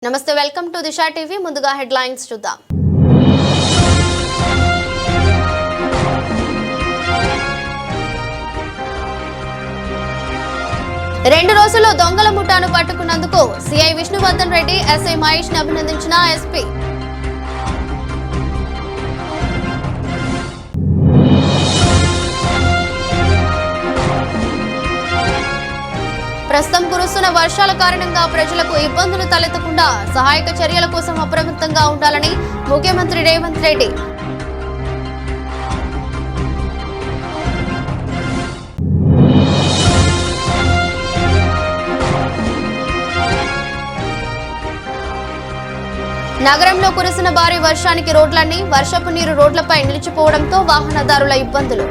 నమస్తే welcome to Disha TV ముందుగా headlines చూద్దాం. రెండు రోజుల్లో దొంగల ముఠాను పట్టుకున్నందుకు సిఐ విష్ణువర్ధన్ రెడ్డి ఎస్ఐ మహేష్ ని అభినందించిన ఎస్పీ. ప్రస్తుతం కురుస్తున్న వర్షాల కారణంగా ప్రజలకు ఇబ్బందులు తలెత్తకుండా సహాయక చర్యల కోసం అప్రమత్తంగా ఉండాలని ముఖ్యమంత్రి రేవంత్ రెడ్డి. నగరంలో కురిసిన భారీ వర్షానికి రోడ్లన్నీ వర్షపు నీరు రోడ్లపై నిలిచిపోవడంతో వాహనదారుల ఇబ్బందులు.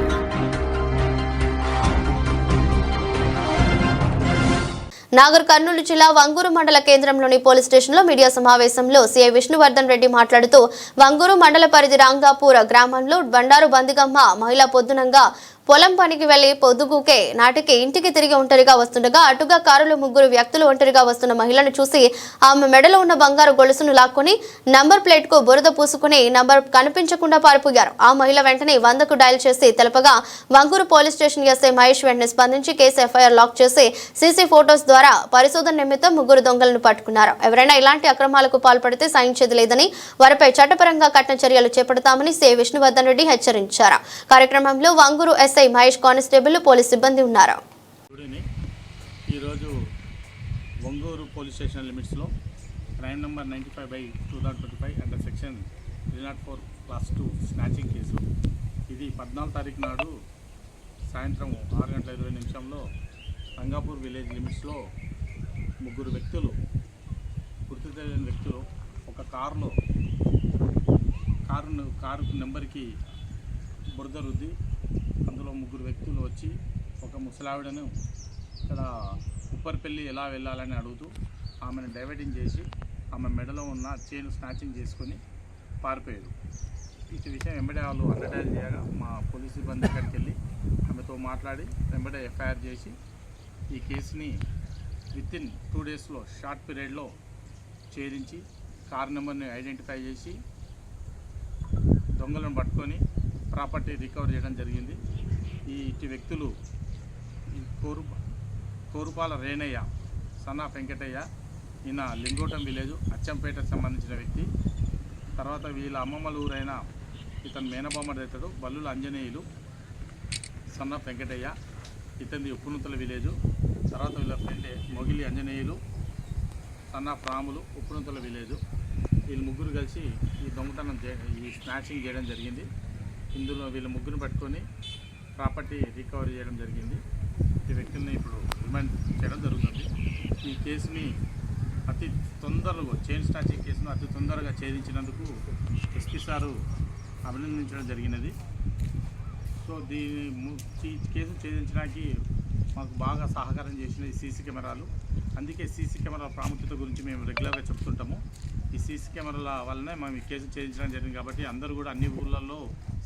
నాగర్ కర్నూలు జిల్లా వంగూరు మండల కేంద్రంలోని పోలీస్ స్టేషన్లో మీడియా సమావేశంలో సీఐ విష్ణువర్ధన్ రెడ్డి మాట్లాడుతూ వంగూరు మండల పరిధి రాంగాపూర్ గ్రామంలో బండారు బందిగమ్మ మహిళ పొద్దునంగా పొలం పనికి వెళ్లి పొద్దుగుకే నాటికి ఇంటికి తిరిగి ఒంటరిగా వస్తుండగా అటుగా కారులో ముగ్గురు వ్యక్తులు ఒంటరిగా వస్తున్న మహిళను చూసి ఆమె మెడలో ఉన్న బంగారు గొలుసును లాక్కొని నంబర్ ప్లేట్ కు బురద పూసుకుని నంబర్ కనిపించకుండా పారిపోయారు. ఆ మహిళ వెంటనే 100కు డయల్ చేసి తెలపగా Vangoor police station SI Mahesh వెంటనే స్పందించి కేసు ఎఫ్ఐఆర్ లాక్ చేసి సీసీ ఫోటోస్ ద్వారా పరిశోధన నిమిత్తం ముగ్గురు దొంగలను పట్టుకున్నారు. ఎవరైనా ఇలాంటి అక్రమాలకు పాల్పడితే సహించేది లేదని వారిపై చట్టపరంగా కఠిన చర్యలు చేపడతామని సీఐ విష్ణువర్ధన్ రెడ్డి హెచ్చరించారు. కార్యక్రమంలో Vangoor SI Mahesh constable police సిబ్బంది ఉన్నారు. ఈరోజు వంగూరు పోలీస్ స్టేషన్ లిమిట్స్లో crime number 95/2025 under section 304 class 2 snatching case. ఇది 14 తారీఖు నాడు సాయంత్రం 6:20 రంగాపూర్ విలేజ్ లిమిట్స్లో ముగ్గురు వ్యక్తులు గుర్తు తెలియని వ్యక్తులు ఒక కారు నెంబర్కి బురద రుద్ది అందులో ముగ్గురు వ్యక్తులు వచ్చి ఒక ముసలావిడను ఇక్కడ ఉప్పర్పల్లి ఎలా వెళ్ళాలని అడుగుతూ ఆమెను డైవర్టింగ్ చేసి ఆమె మెడలో ఉన్న చైన్ స్నాచింగ్ చేసుకొని పారిపోయారు. ఈ విషయం వెంబడే వాళ్ళు అండర్టైల్ చేయగా మా పోలీస్ సిబ్బంది అక్కడికి వెళ్ళి ఆమెతో మాట్లాడి వెంబడే ఎఫ్ఐఆర్ చేసి ఈ కేసుని వితిన్ 2 డేస్లో షార్ట్ పీరియడ్లో ఛేదించి కార్ నెంబర్ని ఐడెంటిఫై చేసి దొంగలను పట్టుకొని ప్రాపర్టీ రికవర్ చేయడం జరిగింది. ఇటు వ్యక్తులు కోరుపాల రేణయ్య, సన్నా వెంకటయ్య, ఈయన లింగోటం విలేజ్ అచ్చంపేటకు సంబంధించిన వ్యక్తి. తర్వాత వీళ్ళ అమ్మమ్మల ఊరైన ఇతను మేనబామ్మడి ఇతడు బల్లుల అంజనేయులు, సన్నా వెంకటయ్య, ఇతనిది ఉప్పునుతల విలేజు. తర్వాత వీళ్ళ ఫ్రెండ్ మొగిలి అంజనేయులు, సన్నా రాములు, ఉప్పునుతల విలేజు. వీళ్ళు ముగ్గురు కలిసి ఈ దొంగతనం ఈ స్నాచింగ్ చేయడం జరిగింది. ఇందులో వీళ్ళ ముగ్గురు పట్టుకొని ప్రాపర్టీ రికవరీ చేయడం జరిగింది. ఈ వ్యక్తుల్ని ఇప్పుడు రిమాండ్ చేయడం జరుగుతుంది. ఈ కేసుని అతి తొందరగా చైన్ స్నాచింగ్ కేసును అతి తొందరగా ఛేదించినందుకు ఎస్పీ సారు అభినందించడం జరిగినది. సో ఈ కేసు ఛేదించడానికి మాకు బాగా సహకారం చేసిన సీసీ కెమెరాలు. అందుకే సీసీ కెమెరాల ప్రాముఖ్యత గురించి మేము రెగ్యులర్గా చెప్తుంటాము. ఈ సీసీ కెమెరాల వల్లనే మేము ఈ కేసు ఛేదించడం జరిగింది. కాబట్టి అందరూ కూడా అన్ని ఊర్లలో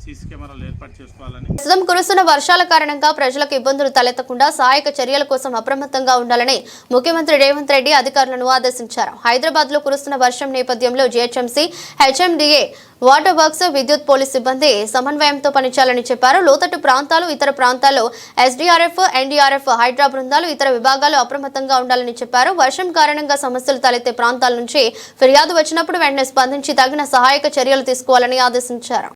సీసీ కెమెరాలు ఏర్పాటు చేసుకోవాలని. ప్రస్తుతం కురుస్తున్న వర్షాల కారణంగా ప్రజలకు ఇబ్బందులు తలెత్తకుండా సహాయక చర్యల కోసం అప్రమత్తంగా ఉండాలని ముఖ్యమంత్రి రేవంత్ రెడ్డి అధికారులను ఆదేశించారు. హైదరాబాద్ లో కురుస్తున్న వర్షం నేపథ్యంలో జీహెచ్ఎంసీ, హెచ్ఎండిఏ, వాటర్ వర్క్స్, విద్యుత్, పోలీస్ సిబ్బంది సమన్వయంతో పనిచేయాలని చెప్పారు. లోతట్టు ప్రాంతాలు, ఇతర ప్రాంతాల్లో ఎస్డీఆర్ఎఫ్, ఎన్డీఆర్ఎఫ్, హైడ్రా బృందాలు, ఇతర విభాగాలు అప్రమత్తంగా ఉండాలని చెప్పారు. వర్షం కారణంగా సమస్యలు తలెత్తే ప్రాంతాల నుంచి ఫిర్యాదు వచ్చినప్పుడు వెంటనే స్పందించి తగిన సహాయక చర్యలు తీసుకోవాలని ఆదేశించారు.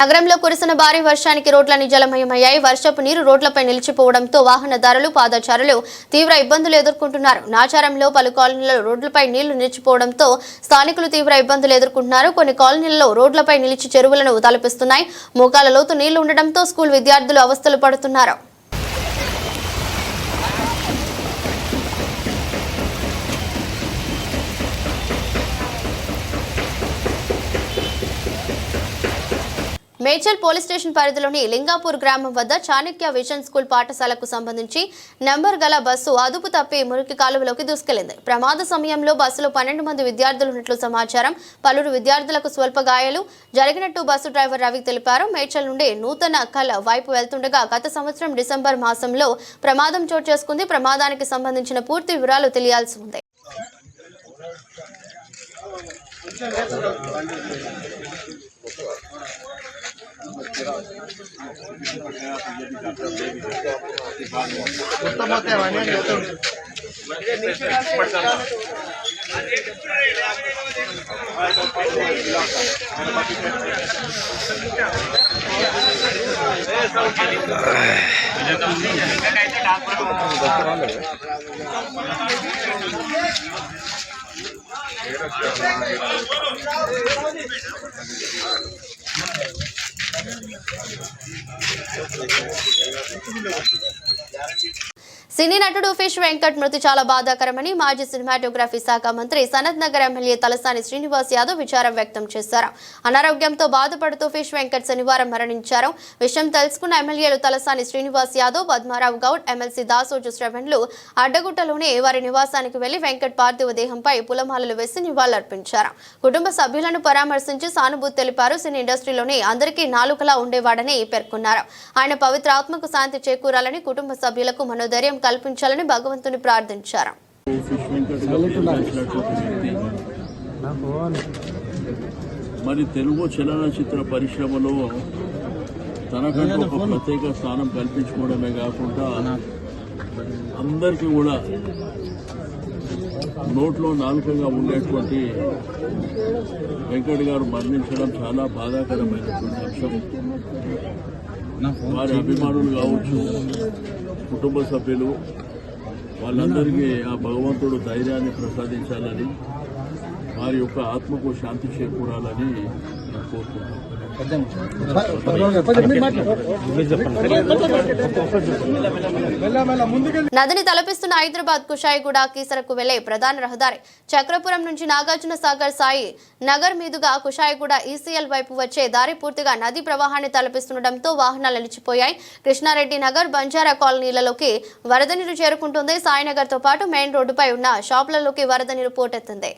నగరంలో కురిసిన భారీ వర్షానికి రోడ్లన్నీ జలమయమయ్యాయి. వర్షపు నీరు రోడ్లపై నిలిచిపోవడంతో వాహనదారులు, పాదచారులు తీవ్ర ఇబ్బందులు ఎదుర్కొంటున్నారు. నాచారంలో పలు కాలనీలలో రోడ్లపై నీళ్లు నిలిచిపోవడంతో స్థానికులు తీవ్ర ఇబ్బందులు ఎదుర్కొంటున్నారు. కొన్ని కాలనీలలో రోడ్లపై నిలిచి చెరువులను తలపిస్తున్నాయి. మోకాల లోతు నీళ్లు ఉండడంతో స్కూల్ విద్యార్థులు అవస్థలు పడుతున్నారు. మేడ్చల్ పోలీస్ స్టేషన్ పరిధిలోని లింగాపూర్ గ్రామం వద్ద చాణక్య విజన్ స్కూల్ పాఠశాలకు సంబంధించి నెంబర్ గల బస్సు అదుపు తప్పి మురికి కాలువలోకి దూసుకెళ్లింది. ప్రమాద సమయంలో బస్సులో 12 మంది విద్యార్థులు ఉన్నట్లు సమాచారం. పలువురు విద్యార్థులకు స్వల్ప గాయాలు జరిగినట్టు బస్సు డ్రైవర్ రవి తెలిపారు. మేడ్చల్ నుండి నూతన కల్ వైపు వెళ్తుండగా గత సంవత్సరం డిసెంబర్ మాసంలో ప్రమాదం చోటు చేసుకుంది. ప్రమాదానికి సంబంధించిన పూర్తి వివరాలు తెలియాల్సి ఉంది. సినీ నటుడు ఫిష్ వెంకట్ మృతి చాలా బాధాకరమని మాజీ సినిమాటోగ్రఫీ శాఖ మంత్రి సనత్ నగర్ ఎమ్మెల్యే తలసాని శ్రీనివాస్ యాదవ్ విచారం వ్యక్తం చేశారు. అనారోగ్యంతో బాధపడుతూ ఫిష్ వెంకట్ శనివారం మరణించారు. విషయం తెలుసుకున్న ఎమ్మెల్యేలు తలసాని శ్రీనివాస్ యాదవ్, పద్మారావు గౌడ్, ఎమ్మెల్సీ దాసోజు శ్రవణ్లు అడ్డగుట్టలోనే వారి నివాసానికి వెళ్లి వెంకట్ పార్థివ దేహంపై పూలమాలలు వేసి నివాళులర్పించారు. కుటుంబ సభ్యులను పరామర్శించి సానుభూతి తెలిపారు. సినీ ఇండస్ట్రీలోనే అందరికీ నాలుకలా ఉండేవాడని పేర్కొన్నారు. ఆయన పవిత్ర ఆత్మకు శాంతి చేకూరాలని, కుటుంబ సభ్యులకు మనోధైర్యం కల్పించాలని భగవంతుని ప్రార్థించారు. మరి తెలుగు చలనచిత్ర పరిశ్రమలో తనకంటూ ఒక ప్రత్యేక స్థానం కల్పించుకోవడమే కాకుండా అందరికీ కూడా నోట్లో నాలుకగా ఉండేటువంటి వెంకట్ గారు మరణించడం చాలా బాధాకరమైనటువంటి అంశం. వారి అభిమానులు కావచ్చు, కుటుంబ సభ్యులు, వాళ్ళందరికీ ఆ భగవంతుడు ధైర్యాన్ని ప్రసాదించాలని, వారి యొక్క ఆత్మకు శాంతి చేకూరాలని నేను కోరుకుంటున్నాను. నదిని తలపిస్తున్న హైదరాబాద్ కుషాయిగూడ కీసరకు వెళ్లే ప్రధాన రహదారి చక్రపురం నుంచి నాగార్జున సాగర్ సాయి నగర్ మీదుగా కుషాయిగూడ ఈసీఎల్ వైపు వచ్చే దారి పూర్తిగా నది ప్రవాహాన్ని తలపిస్తుండటంతో వాహనాలు నిలిచిపోయాయి. కృష్ణారెడ్డి నగర్, బంజారా కాలనీలలోకి వరద నీరు చేరుకుంటుంది. సాయినగర్ తో పాటు మెయిన్ రోడ్డుపై ఉన్న షాపులలోకి వరద నీరు పోటెత్తింది.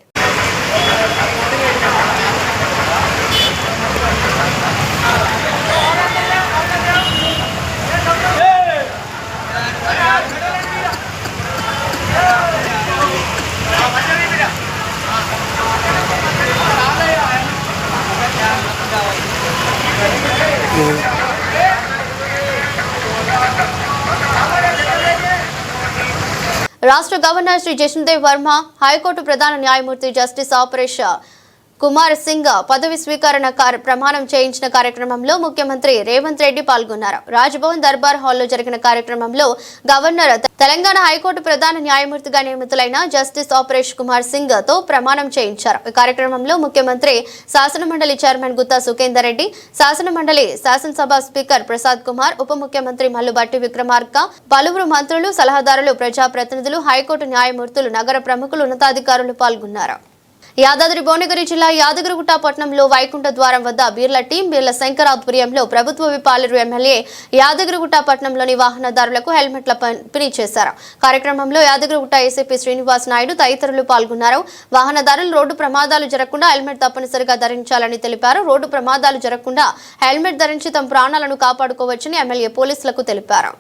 రాష్ట్ర గవర్నర్ శ్రీ జష్ణుదేవ్ వర్మ, హైకోర్టు ప్రధాన న్యాయమూర్తి జస్టిస్ ఆపరేషన్ కుమార్ సింగ్ పదవి స్వీకరణ ప్రమాణం చేయించిన కార్యక్రమంలో ముఖ్యమంత్రి రేవంత్ రెడ్డి పాల్గొన్నారు. రాజ్భవన్ దర్బార్ హాల్లో జరిగిన కార్యక్రమంలో గవర్నర్ తెలంగాణ హైకోర్టు ప్రధాన న్యాయమూర్తిగా నియమితులైన జస్టిస్ ఆపరేషన్ కుమార్ సింగ్ తో ప్రమాణం చేయించారు. ఈ కార్యక్రమంలో ముఖ్యమంత్రి శాసనమండలి చైర్మన్ గుత్తా సుఖేందర్ రెడ్డి, శాసనమండలి శాసనసభ స్పీకర్ ప్రసాద్ కుమార్, ఉప ముఖ్యమంత్రి మల్లుబట్టి విక్రమార్క, పలువురు మంత్రులు, సలహాదారులు, ప్రజాప్రతినిధులు, హైకోర్టు న్యాయమూర్తులు, నగర ప్రముఖులు, ఉన్నతాధికారులు పాల్గొన్నారు. యాదాద్రి భువనగిరి జిల్లా యాదగిరిగుట్ట పట్టణంలో వైకుంఠ ద్వారం వద్ద బీర్ల టీం, బీర్ల శంకర్ ఆధ్వర్యంలో ప్రభుత్వ విపాలరు ఎమ్మెల్యే యాదగిరిగుట్ట పట్టణంలోని వాహనదారులకు హెల్మెట్ల పంపిణీ చేశారు. కార్యక్రమంలో యాదగిరిగుట్ట ఏసీపీ శ్రీనివాస్ నాయుడు తదితరులు పాల్గొన్నారు. వాహనదారులు రోడ్డు ప్రమాదాలు జరగకుండా హెల్మెట్ తప్పనిసరిగా ధరించాలని తెలిపారు. రోడ్డు ప్రమాదాలు జరగకుండా హెల్మెట్ ధరించి తమ ప్రాణాలను కాపాడుకోవచ్చని ఎమ్మెల్యే పోలీసులకు తెలిపారు.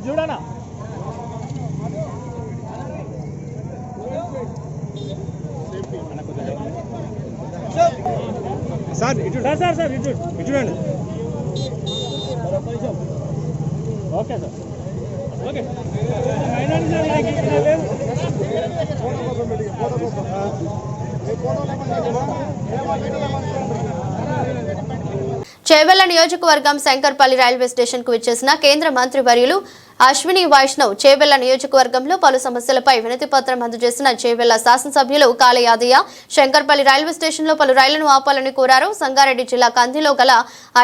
చూడనా సార్ ఇటు సార్ ఇటు చూడండి. Okay sir, okay. చేవెళ్ల నియోజకవర్గం శంకర్పల్లి రైల్వే స్టేషన్ కు విచ్చేసిన కేంద్ర మంత్రి వర్యులు అశ్విని వైష్ణవ్ చేవెళ్ల నియోజకవర్గంలో పలు సమస్యలపై వినతి పత్రం అందజేసిన చేవెళ్ల శాసనసభ్యులు కాళ యాదయ్య శంకర్పల్లి రైల్వే స్టేషన్లో పలు రైళ్లను ఆపాలని కోరారు. సంగారెడ్డి జిల్లా కందిలో గల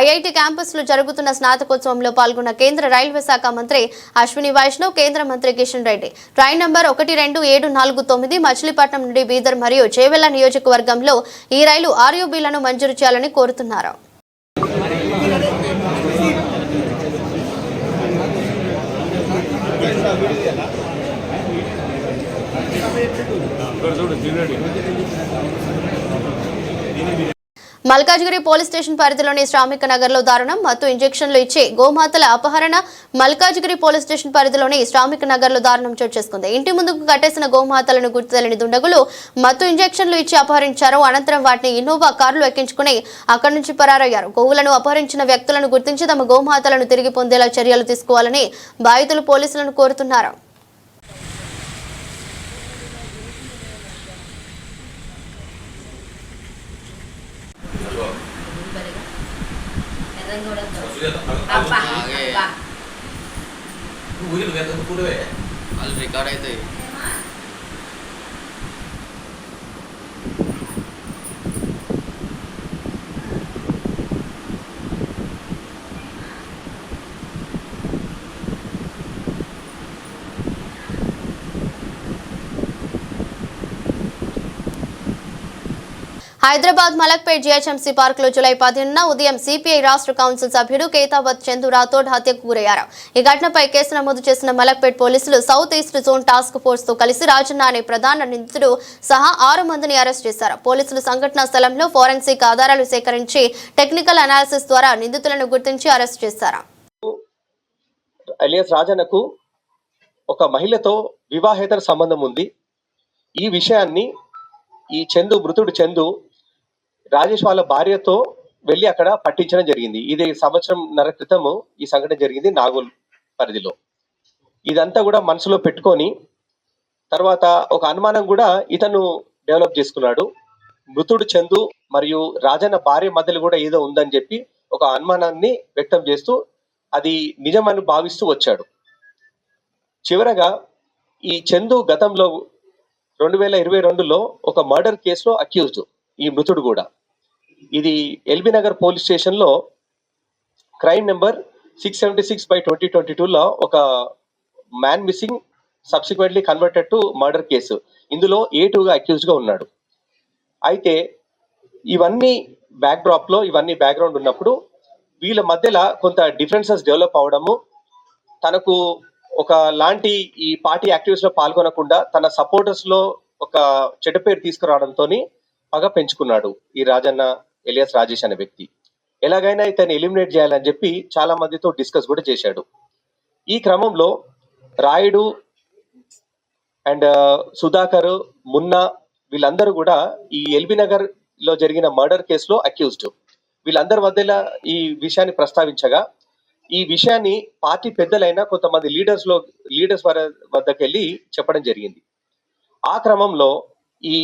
ఐఐటి క్యాంపస్లో జరుగుతున్న స్నాతకోత్సవంలో పాల్గొన్న కేంద్ర రైల్వే శాఖ మంత్రి అశ్విని వైష్ణవ్, కేంద్ర మంత్రి కిషన్ రెడ్డి ట్రైన్ నంబర్ 12749 మచిలీపట్నం నుండి బీదర్ మరియు చేవెళ్ల నియోజకవర్గంలో ఈ రైలు ఆర్యూబీలను మంజూరు చేయాలని కోరుతున్నారు. మల్కాజ్గిరి పోలీస్ స్టేషన్ పరిధిలోని శ్రామిక నగర్ లో దారుణం, మత్తు ఇంజెక్షన్లు ఇచ్చి గోమాతల అపహరణ. మల్కాజ్గిరి పోలీస్ స్టేషన్ పరిధిలోని శ్రామిక నగర్ లో దారుణం చోటు చేసుకుంది. ఇంటి ముందుకు కట్టేసిన గోమాతలను గుర్తుతెలియని దుండగులు మత్తు ఇంజెక్షన్లు ఇచ్చి అపహరించారు. అనంతరం వాటిని ఇన్నోవా కారులో ఎక్కించుకుని అక్కడి నుంచి పరారయ్యారు. గోవులను అపహరించిన వ్యక్తులను గుర్తించి తమ గోమాతలను తిరిగి పొందేలా చర్యలు తీసుకోవాలని బాధితులు పోలీసులను కోరుతున్నారు. వాళ్ళు రికార్డ్ అవుతాయి. హైదరాబాద్ మలక్పేట్ జీహెచ్ఎంసీ పార్క్ లో జూలై 15న ఉదయం సిపిఐ రాష్ట్ర కౌన్సిల్ సభ్యుడు కేతావత్ చందు రాథోడ్ హత్యకు గురయ్యారు. ఈ ఘటనపై కేసు నమోదు చేసిన మలక్పేట్ పోలీసులు south east zone task force తో కలిసి రాజన్న అనే ప్రధాన నిందితుడు సహా 6 మందిని అరెస్ట్ చేశారు. పోలీసులు సంఘటనా స్థలంలో ఫోరెన్సిక్ ఆధారాలు సేకరించి టెక్నికల్ అనాలిసిస్ ద్వారా నిందితులను గుర్తించి అరెస్ట్ చేశారు. అలియాస్ రాజన్నకు ఒక మహిళతో వివాహేతర సంబంధం ఉంది. ఈ విషయాన్ని ఈ మృతుడు చందు రాజేష్ వాళ్ళ భార్యతో వెళ్ళి అక్కడ పట్టించడం జరిగింది. ఇది సంవత్సరంన్నర క్రితము ఈ సంఘటన జరిగింది నాగోల్ పరిధిలో. ఇదంతా కూడా మనసులో పెట్టుకొని తర్వాత ఒక అనుమానం కూడా ఇతను డెవలప్ చేసుకున్నాడు. మృతుడు చందు మరియు రాజన్న భార్య మధ్యలో కూడా ఏదో ఉందని చెప్పి ఒక అనుమానాన్ని వ్యక్తం చేస్తూ అది నిజమని భావిస్తూ వచ్చాడు. చివరగా ఈ చందు గతంలో 2022లో ఒక మర్డర్ కేసులో అక్యూజ్డ్ ఈ మృతుడు కూడా. ఇది ఎల్బీ నగర్ పోలీస్ స్టేషన్లో క్రైమ్ నెంబర్ 676/2022లో ఒక man missing subsequently converted to murder case. ఇందులో A2గా అక్యూజ్డ్గా ఉన్నాడు. అయితే ఇవన్నీ బ్యాక్డ్రాప్లో ఇవన్నీ బ్యాక్గ్రౌండ్ ఉన్నప్పుడు వీళ్ళ మధ్యలో కొంత డిఫరెన్సెస్ డెవలప్ అవడము, తనకు ఒక లాంటి ఈ పార్టీ యాక్టివిటీస్ లో పాల్గొనకుండా తన సపోర్టర్స్ లో ఒక చెడ్డ పేరు తీసుకురావడంతో పగ పెంచుకున్నాడు ఈ రాజన్న ఎలియాస్ రాజేష్ అనే వ్యక్తి. ఎలాగైనా ఇతన్ని ఎలిమినేట్ చేయాలని చెప్పి చాలా మందితో డిస్కస్ కూడా చేశాడు. ఈ క్రమంలో రాయుడు అండ్ సుధాకర్, మున్నా వీళ్ళందరూ కూడా ఈ ఎల్బీ నగర్ లో జరిగిన మర్డర్ కేసులో అక్యూజ్డ్. వీళ్ళందరి మధ్యలో ఈ విషయాన్ని ప్రస్తావించగా ఈ విషయాన్ని పార్టీ పెద్దలైన కొంతమంది లీడర్స్ వద్దకు వెళ్ళి చెప్పడం జరిగింది. ఆ క్రమంలో ఈ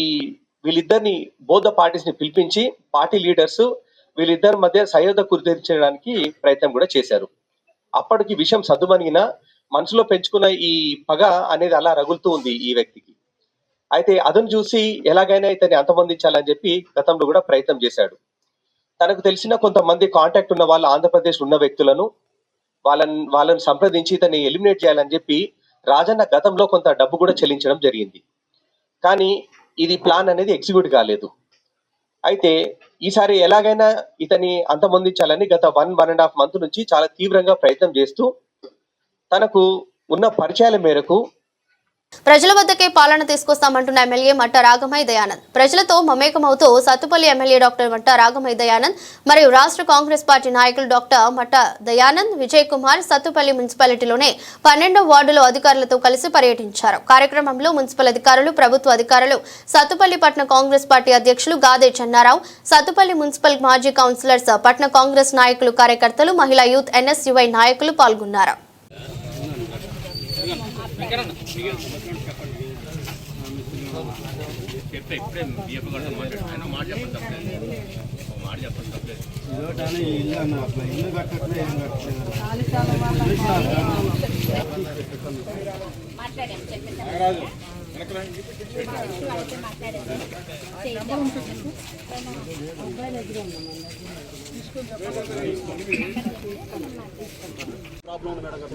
వీళ్ళిద్దరిని బోత్ పార్టీస్ ని పిలిపించి పార్టీ లీడర్స్ వీళ్ళిద్దరి మధ్య సయోధ్య కుదిర్చడానికి ప్రయత్నం కూడా చేశారు. అప్పటికి విషయం సద్దుమణిగిన మనసులో పెంచుకున్న ఈ పగ అనేది అలా రగులుతూ ఉంది ఈ వ్యక్తికి. అయితే అదను చూసి ఎలాగైనా ఇతన్ని అంతమొందించాలని చెప్పి గతంలో కూడా ప్రయత్నం చేశాడు. తనకు తెలిసిన కొంతమంది కాంటాక్ట్ ఉన్న వాళ్ళు ఆంధ్రప్రదేశ్ ఉన్న వ్యక్తులను వాళ్ళని సంప్రదించి ఇతన్ని ఎలిమినేట్ చేయాలని చెప్పి రాజన్న గతంలో కొంత డబ్బు కూడా చెల్లించడం జరిగింది. కానీ ఇది ప్లాన్ అనేది ఎగ్జిక్యూట్ కాలేదు. అయితే ఈసారి ఎలాగైనా ఇతన్ని అంతమొందించాలని గత 1.5 మంత్ నుంచి చాలా తీవ్రంగా ప్రయత్నం చేస్తూ తనకు ఉన్న పరిచయాల మేరకు ప్రజల వద్దకే పాలన తీసుకొస్తామంటున్న ఎమ్మెల్యే మట్ట రాగమై దయానంద్. ప్రజలతో మమేకమవుతూ సత్తుపల్లి ఎమ్మెల్యే డాక్టర్ మట్ట రాగమై దయానంద్ మరియు రాష్ట్ర కాంగ్రెస్ పార్టీ నాయకులు డాక్టర్ మట్ట దయానంద్, విజయ్ కుమార్ సత్తుపల్లి మున్సిపాలిటీలోనే 12వ వార్డులో అధికారులతో కలిసి పర్యటించారు. కార్యక్రమంలో మున్సిపల్ అధికారులు, ప్రభుత్వ అధికారులు, సత్తుపల్లి పట్టణ కాంగ్రెస్ పార్టీ అధ్యక్షులు గాదే చెన్నారావు, సత్తుపల్లి మున్సిపల్ మాజీ కౌన్సిలర్స్, పట్టణ కాంగ్రెస్ నాయకులు, కార్యకర్తలు, మహిళా యూత్, NSUI నాయకులు పాల్గొన్నారు. చెప్తే ఇప్పుడే బియ్యపు గంట మాట్లాడు ఆయన మాట చెప్పండి తప్పలేదు మాట చెప్పండి తప్పలేదు ఇల్లు కట్టట్లే ఏం ప్రాబ్లం ఉంది మేడం గారు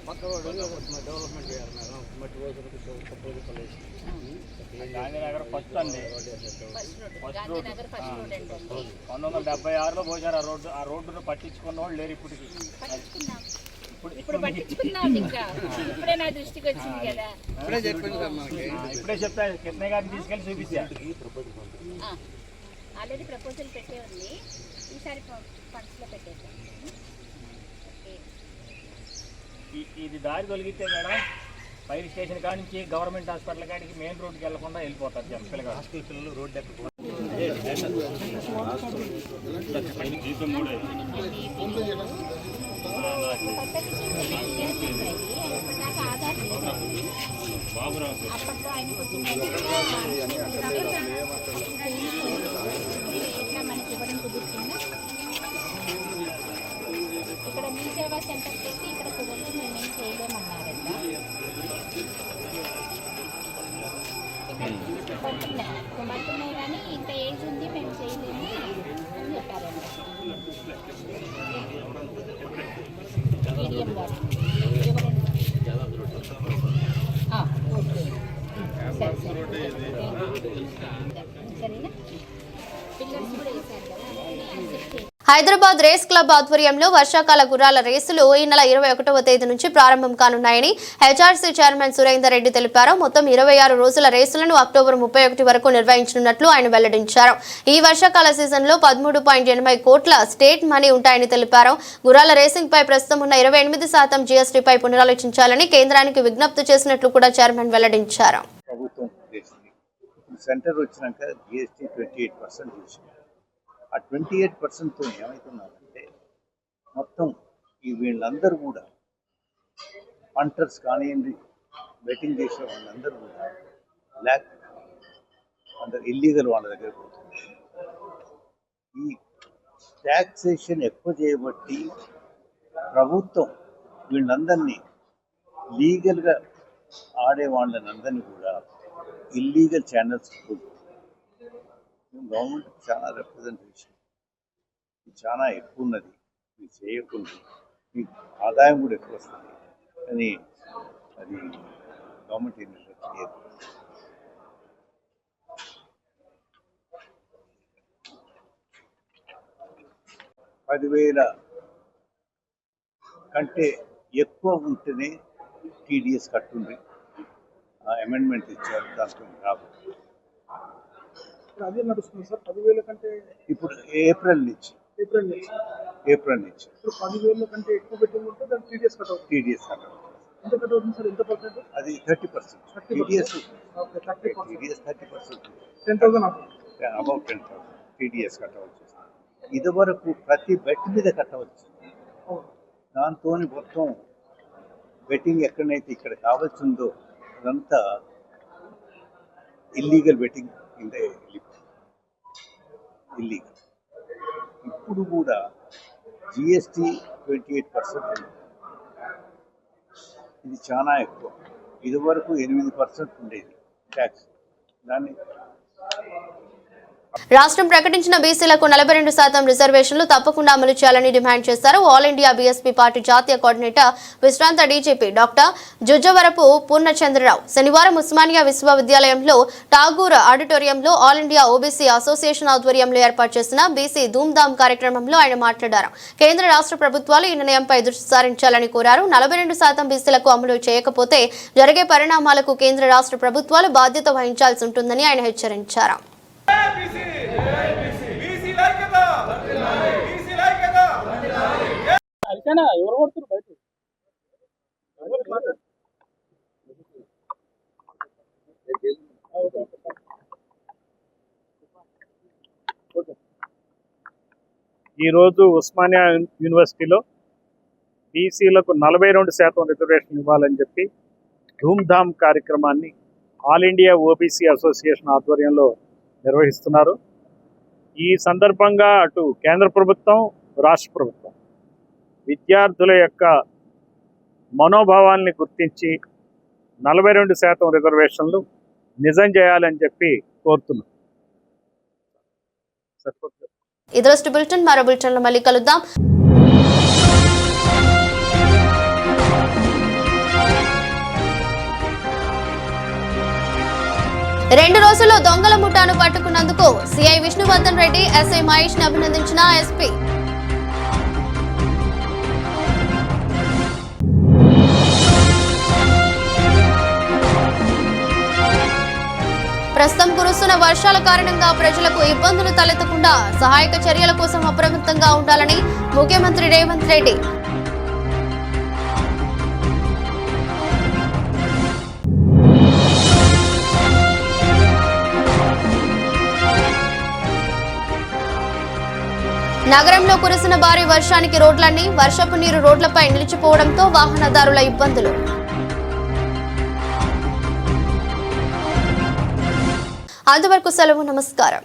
పక్క రోడ్డు డెవలప్మెంట్ చేయాలి మేడం మట్టి రోజులకు గాంధీనగర్ ఫస్ట్ అండి ఫస్ట్ రోడ్ 1976లో పోసారు ఆ రోడ్డును పట్టించుకున్న వాళ్ళు లేరు ఇప్పటికి ఇప్పుడు పట్టించుకున్నాం ఇంకా ఇప్పుడే నా దృష్టికి వచ్చింది కదా ఇప్పుడే చెప్తా కిట్నే గారిని తీసుకెళ్ళి చూపించా ఆల్రెడీ ప్రపోజల్ పెట్టే ఉంది ఈసారి ఫండ్స్ లో పెట్టేద్దాం ఇది దారి తొలగితే మేడం ఫైర్ స్టేషన్ కాడి నుంచి గవర్నమెంట్ హాస్పిటల్ కాడికి మెయిన్ రోడ్కి వెళ్లకుండా వెళ్ళిపోతారు పిల్లలు హాస్టల్ పిల్లలు రోడ్డు ఎక్కడ అప్పట్లో ఆయన మనకి ఇవ్వడం కుదురుతుందా ఇక్కడ మీ సేవా సెంటర్ పెట్టి ఇక్కడ కుదరదు మేమేం చేయలేమన్నారంట పడుతున్నాయి కానీ ఇంత ఏజ్ ఉంది మేము చేయలేము అని చెప్పారంట మీడియం గారు ఓకే సరే సరేనా పిల్లర్స్ కూడా వేశారు కదా హైదరాబాద్ రేస్ క్లబ్ ఆధ్వర్యంలో వర్షాకాల గుర్రాల రేసులు ఈ నెల 21వ తేదీ నుంచి ప్రారంభం కానున్నాయని హెచ్ఆర్సీ చైర్మన్ సురేందర్ రెడ్డి తెలిపారు. మొత్తం 26 రోజుల రేసులను అక్టోబర్ 31 వరకు నిర్వహించనున్నట్లు ఆయన వెల్లడించారు. ఈ వర్షాకాల సీజన్లో 13.80 కోట్ల స్టేట్ మనీ ఉంటాయని తెలిపారు. గుర్రాల రేసింగ్ పై ప్రస్తుతం ఉన్న 28% జీఎస్టీపై పునరాలోచించాలని కేంద్రానికి విజ్ఞప్తి చేసినట్లు కూడా చైర్మన్ వెల్లడించారు. సెంటర్ వచ్చినాక జిఎస్టీ 28% చేసింది. ఆ 28%తో ఏమవుతున్నారంటే మొత్తం ఈ వీళ్ళందరూ కూడా పంటర్స్ కానివ్వండి బెట్టింగ్ చేసే వాళ్ళందరూ కూడా బ్లాక్ అందరు ఇల్లీగల్ వాళ్ళ దగ్గర పోతుంది. ఈ ట్యాక్సేషన్ ఎక్కువ చేయబట్టి ప్రభుత్వం వీళ్ళందరినీ లీగల్గా ఆడే వాళ్ళని అందరినీ కూడా ఇల్లీగల్ ఛానల్స్ గవర్నమెంట్ చాలా రిప్రజెంటేషన్ చాలా ఎక్కువ ఉన్నది. ఇది చేయకుండా మీకు ఆదాయం కూడా ఎక్కువ వస్తుంది కానీ అది గవర్నమెంట్ ఏం చేయదు. $10,000 కంటే ఎక్కువ ఉంటేనే టీడీఎస్ కట్టుంది. అమెండ్మెంట్ ఇచ్చారు, దాంట్లో రాదు. అదే నడుస్తుంది సార్ 10,000 కంటే ఇప్పుడు ఏప్రిల్ నుంచి ఇప్పుడు 10,000 కంటే ఎక్కువ బెట్టింగ్ ఉంటే దానికి టీడీఎస్ కట్ అవుతుంది. ఎంత కట్ అవుతుంది సార్? ఎంత పర్సెంట్? అది 30%. టీడీఎస్ 30%. 10,000 అబౌట్ 10,000 టీడీఎస్ కట్టవచ్చు. ఇదివరకు ప్రతి బెట్ మీద కట్టవచ్చు. దాంతో మొత్తం బెట్టింగ్ ఎక్కడైతే ఇక్కడ కావాల్సిందో అదంతా ఇల్లీగల్ బెట్టింగ్ ఇల్లీగల్. ఇప్పుడు కూడా జిఎస్టీ 28%. ఇది చాలా ఎక్కువ. ఇదివరకు 8% ఉండేది ట్యాక్స్. దాన్ని రాష్ట్రం ప్రకటించిన బీసీలకు 42% రిజర్వేషన్లు తప్పకుండా అమలు చేయాలని డిమాండ్ చేశారు. ఆల్ ఇండియా బీఎస్పీ పార్టీ జాతీయ కోఆర్డినేటర్ విశ్రాంత డీజీపీ డాక్టర్ జుజ్జవరపు పూర్ణచంద్రరావు శనివారం ఉస్మానియా విశ్వవిద్యాలయంలో ఠాగూర్ ఆడిటోరియంలో ఆల్ ఇండియా ఓబీసీ అసోసియేషన్ ఆధ్వర్యంలో ఏర్పాటు చేసిన బీసీ ధూమ్ధామ్ కార్యక్రమంలో ఆయన మాట్లాడారు. కేంద్ర రాష్ట్ర ప్రభుత్వాలు ఈ నిర్ణయంపై దృష్టి సారించాలని కోరారు. 42% బీసీలకు అమలు చేయకపోతే జరిగే పరిణామాలకు కేంద్ర రాష్ట్ర ప్రభుత్వాలు బాధ్యత వహించాల్సి ఉంటుందని ఆయన హెచ్చరించారు. ఈరోజు ఉస్మానియా యూనివర్సిటీలో బీసీలకు 42% రిజర్వేషన్ ఇవ్వాలని చెప్పి ధూమ్ధామ్ కార్యక్రమాన్ని ఆల్ ఇండియా ఓబీసీ అసోసియేషన్ ఆధ్వర్యంలో నిర్వహిస్తున్నారు. ఈ సందర్భంగా అటు కేంద్ర ప్రభుత్వం, రాష్ట్ర ప్రభుత్వం విద్యార్థుల యొక్క మనోభావాల్ని గుర్తించి 42% రిజర్వేషన్లు నిజం చేయాలని చెప్పి కోరుతున్నాం. ఇదొక బులెటిన్. మరో బులెటిన్లో మళ్ళీ కలుద్దాం. రెండు రోజుల్లో దొంగల ముఠాను పట్టుకున్నందుకు సిఐ విష్ణువర్ధన్ రెడ్డి, ఎస్ఐ మహేష్ ని అభినందించిన ఎస్పీ. ప్రస్తుతం కురుస్తున్న వర్షాల కారణంగా ప్రజలకు ఇబ్బందులు తలెత్తకుండా సహాయక చర్యల కోసం అప్రమత్తంగా ఉండాలని ముఖ్యమంత్రి రేవంత్ రెడ్డి. నగరంలో కురిసిన భారీ వర్షానికి రోడ్లన్నీ వర్షపు నీరు రోడ్లపై నిలిచిపోవడంతో వాహనదారుల ఇబ్బందులు. అంతవరకు సెలవు. నమస్కారం.